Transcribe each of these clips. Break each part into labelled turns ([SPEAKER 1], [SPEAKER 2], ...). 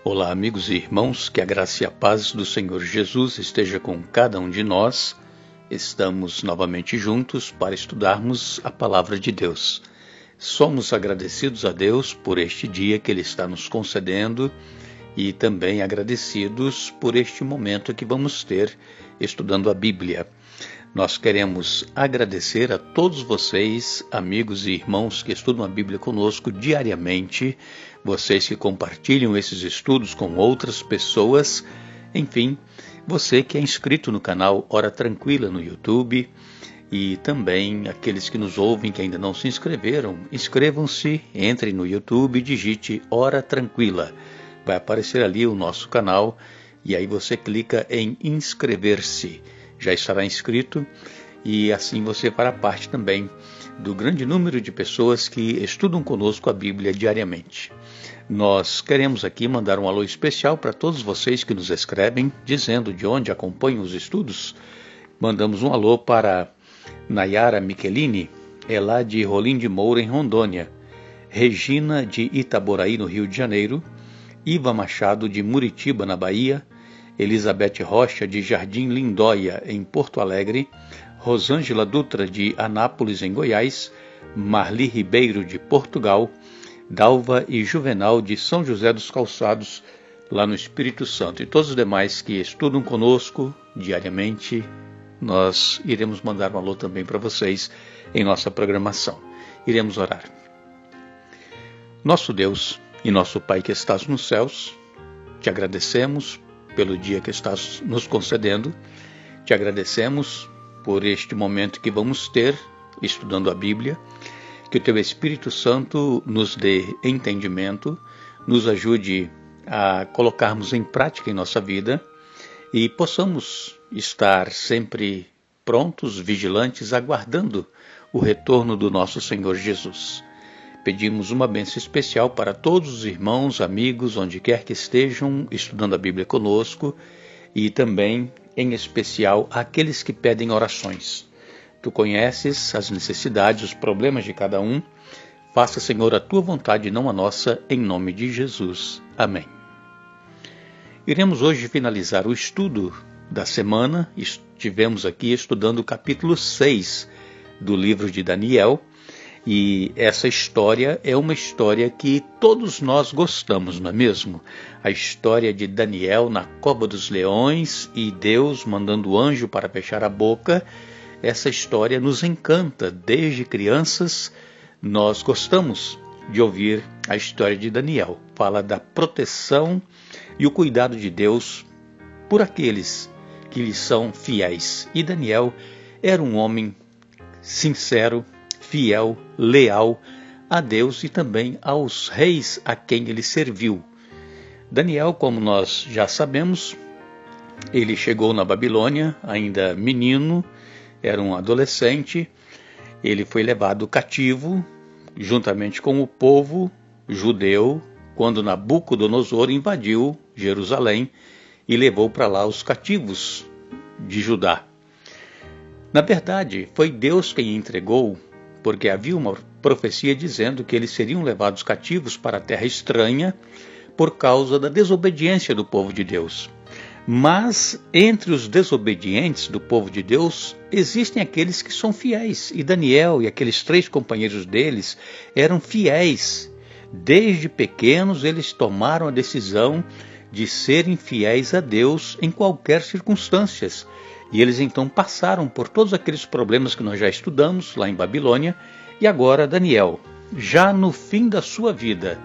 [SPEAKER 1] Olá, amigos e irmãos, que a graça e a paz do Senhor Jesus esteja com cada um de nós. Estamos novamente juntos para estudarmos a Palavra de Deus. Somos agradecidos a Deus por este dia que Ele está nos concedendo e também agradecidos por este momento que vamos ter estudando a Bíblia. Nós queremos agradecer a todos vocês, amigos e irmãos que estudam a Bíblia conosco diariamente, vocês que compartilham esses estudos com outras pessoas, enfim, você que é inscrito no canal Hora Tranquila no YouTube e também aqueles que nos ouvem que ainda não se inscreveram, inscrevam-se, entrem no YouTube e digite Hora Tranquila. Vai aparecer ali o nosso canal e aí você clica em inscrever-se. Já estará inscrito e assim você fará parte também do grande número de pessoas que estudam conosco a Bíblia diariamente. Nós queremos aqui mandar um alô especial para todos vocês que nos escrevem, dizendo de onde acompanham os estudos. Mandamos um alô para Nayara Michelini, é lá de Rolim de Moura, em Rondônia, Regina de Itaboraí, no Rio de Janeiro, Iva Machado de Muritiba, na Bahia, Elizabeth Rocha de Jardim Lindóia, em Porto Alegre, Rosângela Dutra de Anápolis, em Goiás, Marli Ribeiro de Portugal, Dalva e Juvenal de São José dos Calçados, lá no Espírito Santo, e todos os demais que estudam conosco diariamente. Nós iremos mandar um alô também para vocês em nossa programação. Iremos orar. Nosso Deus e nosso Pai que estás nos céus, te agradecemos pelo dia que estás nos concedendo, te agradecemos por este momento que vamos ter estudando a Bíblia, que o teu Espírito Santo nos dê entendimento, nos ajude a colocarmos em prática em nossa vida e possamos estar sempre prontos, vigilantes, aguardando o retorno do nosso Senhor Jesus. Pedimos uma bênção especial para todos os irmãos, amigos, onde quer que estejam estudando a Bíblia conosco e também, em especial, aqueles que pedem orações. Tu conheces as necessidades, os problemas de cada um. Faça, Senhor, a tua vontade e não a nossa, em nome de Jesus. Amém. Iremos hoje finalizar o estudo da semana. Estivemos aqui estudando o capítulo 6 do livro de Daniel. E essa história é uma história que todos nós gostamos, não é mesmo? A história de Daniel na cova dos leões e Deus mandando o anjo para fechar a boca. Essa história nos encanta. Desde crianças nós gostamos de ouvir a história de Daniel. Fala da proteção e o cuidado de Deus por aqueles que lhe são fiéis. E Daniel era um homem sincero, fiel, leal a Deus e também aos reis a quem ele serviu. Daniel, como nós já sabemos, ele chegou na Babilônia ainda menino, era um adolescente, ele foi levado cativo juntamente com o povo judeu quando Nabucodonosor invadiu Jerusalém e levou para lá os cativos de Judá. Na verdade, foi Deus quem entregou, porque havia uma profecia dizendo que eles seriam levados cativos para a terra estranha por causa da desobediência do povo de Deus. Mas entre os desobedientes do povo de Deus existem aqueles que são fiéis, e Daniel e aqueles 3 companheiros deles eram fiéis. Desde pequenos eles tomaram a decisão de serem fiéis a Deus em qualquer circunstância. E eles então passaram por todos aqueles problemas que nós já estudamos lá em Babilônia. E agora Daniel, já no fim da sua vida,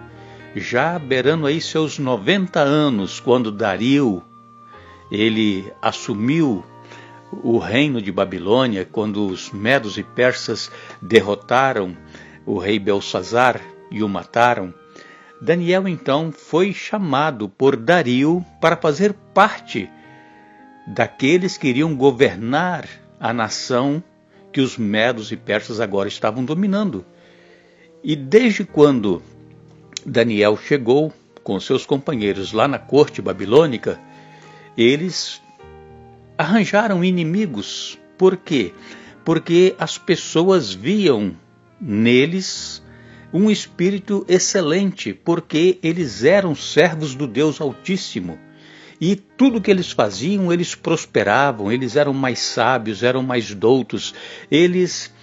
[SPEAKER 1] já beirando aí seus 90 anos, quando Dario, ele assumiu o reino de Babilônia, quando os medos e persas derrotaram o rei Belsazar e o mataram, Daniel então foi chamado por Dario para fazer parte daqueles que iriam governar a nação que os medos e persas agora estavam dominando. E desde quando Daniel chegou com seus companheiros lá na corte babilônica, eles arranjaram inimigos. Por quê? Porque as pessoas viam neles um espírito excelente, porque eles eram servos do Deus Altíssimo. E tudo que eles faziam, eles prosperavam, eles eram mais sábios, eram mais doutos, eles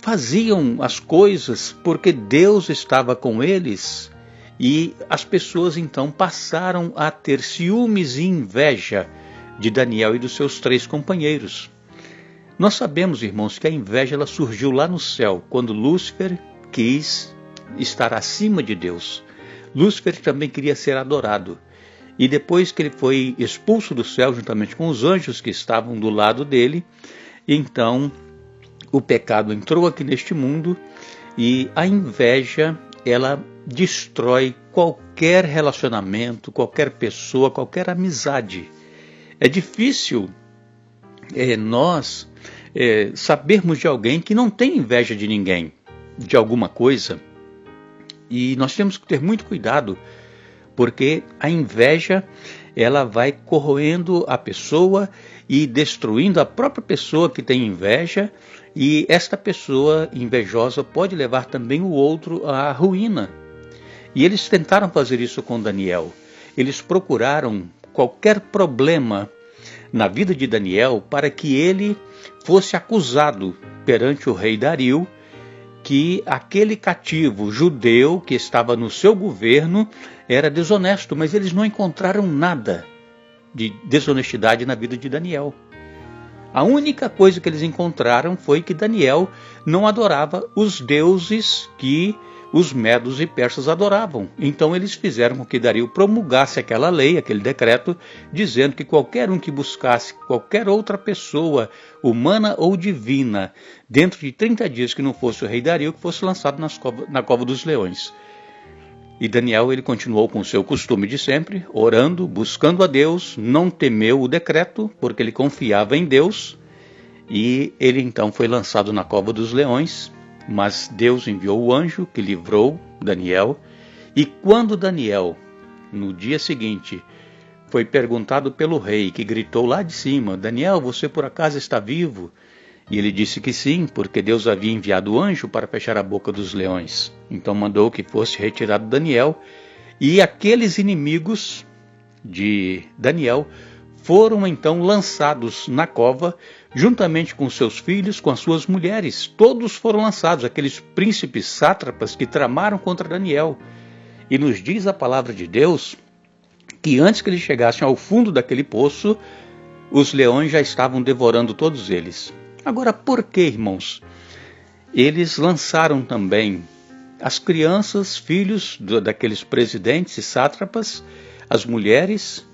[SPEAKER 1] faziam as coisas porque Deus estava com eles. E as pessoas então passaram a ter ciúmes e inveja de Daniel e dos seus 3 companheiros. Nós sabemos, irmãos, que a inveja ela surgiu lá no céu, quando Lúcifer quis estar acima de Deus. Lúcifer também queria ser adorado. E depois que ele foi expulso do céu, juntamente com os anjos que estavam do lado dele, então o pecado entrou aqui neste mundo e a inveja, ela destrói qualquer relacionamento, qualquer pessoa, qualquer amizade. É difícil nós sabermos de alguém que não tem inveja de ninguém, de alguma coisa. E nós temos que ter muito cuidado, porque a inveja ela vai corroendo a pessoa e destruindo a própria pessoa que tem inveja, e esta pessoa invejosa pode levar também o outro à ruína. E eles tentaram fazer isso com Daniel. Eles procuraram qualquer problema na vida de Daniel para que ele fosse acusado perante o rei Dario que aquele cativo judeu que estava no seu governo era desonesto, mas eles não encontraram nada de desonestidade na vida de Daniel. A única coisa que eles encontraram foi que Daniel não adorava os deuses que os medos e persas adoravam. Então eles fizeram com que Dario promulgasse aquela lei, aquele decreto, dizendo que qualquer um que buscasse qualquer outra pessoa, humana ou divina, dentro de 30 dias que não fosse o rei Dario, que fosse lançado na cova dos leões. E Daniel ele continuou com o seu costume de sempre, orando, buscando a Deus, não temeu o decreto, porque ele confiava em Deus, e ele então foi lançado na cova dos leões. Mas Deus enviou o anjo que livrou Daniel, e quando Daniel, no dia seguinte, foi perguntado pelo rei, que gritou lá de cima, Daniel, você por acaso está vivo? E ele disse que sim, porque Deus havia enviado o anjo para fechar a boca dos leões. Então mandou que fosse retirado Daniel, e aqueles inimigos de Daniel foram então lançados na cova, juntamente com seus filhos, com as suas mulheres. Todos foram lançados, aqueles príncipes sátrapas que tramaram contra Daniel. E nos diz a palavra de Deus que antes que eles chegassem ao fundo daquele poço, os leões já estavam devorando todos eles. Agora, por que, irmãos? Eles lançaram também as crianças, filhos daqueles presidentes e sátrapas, as mulheres,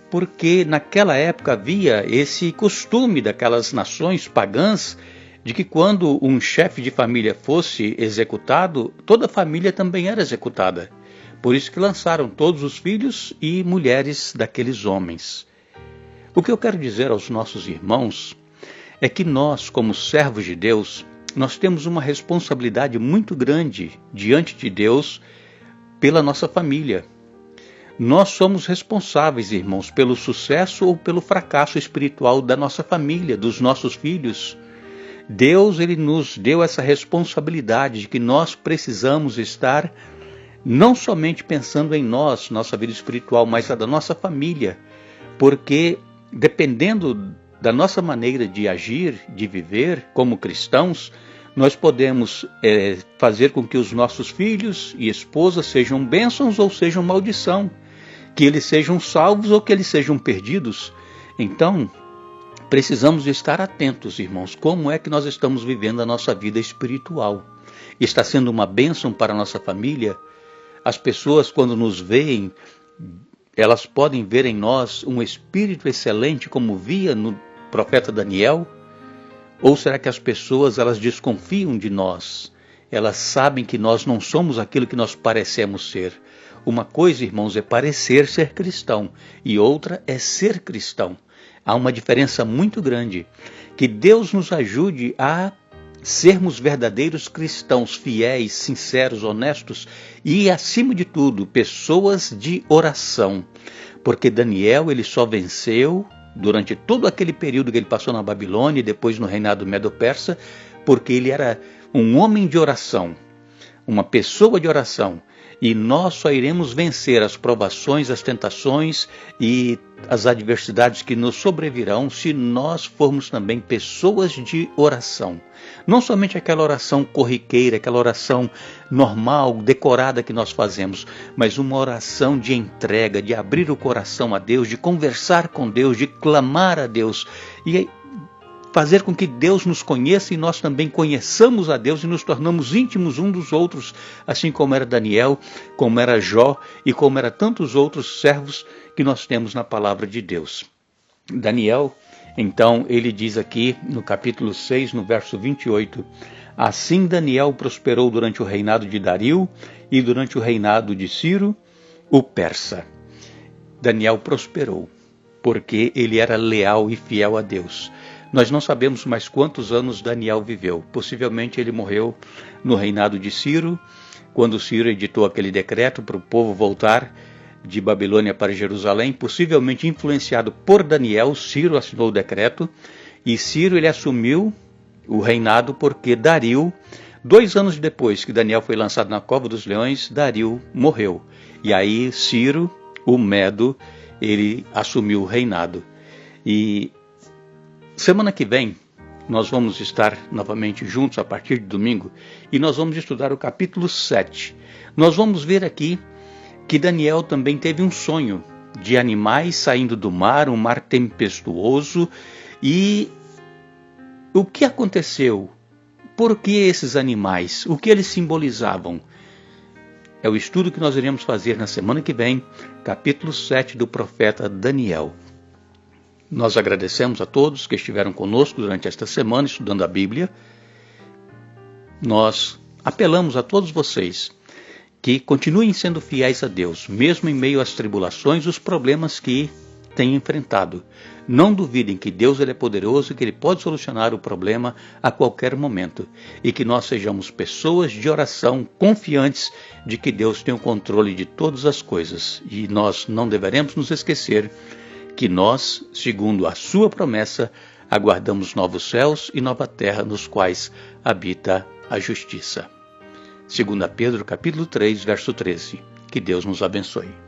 [SPEAKER 1] porque naquela época havia esse costume daquelas nações pagãs de que quando um chefe de família fosse executado, toda a família também era executada. Por isso que lançaram todos os filhos e mulheres daqueles homens. O que eu quero dizer aos nossos irmãos é que nós, como servos de Deus, nós temos uma responsabilidade muito grande diante de Deus pela nossa família. Nós somos responsáveis, irmãos, pelo sucesso ou pelo fracasso espiritual da nossa família, dos nossos filhos. Deus, ele nos deu essa responsabilidade de que nós precisamos estar não somente pensando em nós, nossa vida espiritual, mas a da nossa família, porque dependendo da nossa maneira de agir, de viver como cristãos, nós podemos fazer com que os nossos filhos e esposas sejam bênçãos ou sejam maldição, que eles sejam salvos ou que eles sejam perdidos. Então, precisamos estar atentos, irmãos, como é que nós estamos vivendo a nossa vida espiritual. Está sendo uma bênção para a nossa família? As pessoas, quando nos veem, elas podem ver em nós um espírito excelente, como via no profeta Daniel? Ou será que as pessoas elas desconfiam de nós? Elas sabem que nós não somos aquilo que nós parecemos ser. Uma coisa, irmãos, é parecer ser cristão e outra é ser cristão. Há uma diferença muito grande. Que Deus nos ajude a sermos verdadeiros cristãos, fiéis, sinceros, honestos e, acima de tudo, pessoas de oração. Porque Daniel ele só venceu durante todo aquele período que ele passou na Babilônia e depois no reinado Medo-Persa, porque ele era um homem de oração. uma pessoa de oração. E nós só iremos vencer as provações, as tentações e as adversidades que nos sobrevirão se nós formos também pessoas de oração. Não somente aquela oração corriqueira, aquela oração normal, decorada que nós fazemos, mas uma oração de entrega, de abrir o coração a Deus, de conversar com Deus, de clamar a Deus e fazer com que Deus nos conheça e nós também conheçamos a Deus e nos tornamos íntimos uns dos outros, assim como era Daniel, como era Jó e como era tantos outros servos que nós temos na palavra de Deus. Daniel, então, ele diz aqui no capítulo 6, no verso 28, assim Daniel prosperou durante o reinado de Dario e durante o reinado de Ciro, o persa. Daniel prosperou, porque ele era leal e fiel a Deus. Nós não sabemos mais quantos anos Daniel viveu. Possivelmente ele morreu no reinado de Ciro, quando Ciro editou aquele decreto para o povo voltar de Babilônia para Jerusalém. Possivelmente influenciado por Daniel, Ciro assinou o decreto, e Ciro ele assumiu o reinado porque Dario, 2 anos depois que Daniel foi lançado na cova dos leões, Dario morreu. E aí Ciro, o Medo, ele assumiu o reinado. E semana que vem, nós vamos estar novamente juntos a partir de domingo e nós vamos estudar o capítulo 7. Nós vamos ver aqui que Daniel também teve um sonho de animais saindo do mar, um mar tempestuoso. E o que aconteceu? Por que esses animais? O que eles simbolizavam? É o estudo que nós iremos fazer na semana que vem, capítulo 7 do profeta Daniel. Nós agradecemos a todos que estiveram conosco durante esta semana estudando a Bíblia. Nós apelamos a todos vocês que continuem sendo fiéis a Deus, mesmo em meio às tribulações e os problemas que têm enfrentado. Não duvidem que Deus ele é poderoso e que Ele pode solucionar o problema a qualquer momento. E que nós sejamos pessoas de oração confiantes de que Deus tem o controle de todas as coisas. E nós não deveremos nos esquecer que nós, segundo a sua promessa, aguardamos novos céus e nova terra nos quais habita a justiça. 2 Pedro capítulo 3, verso 13. Que Deus nos abençoe.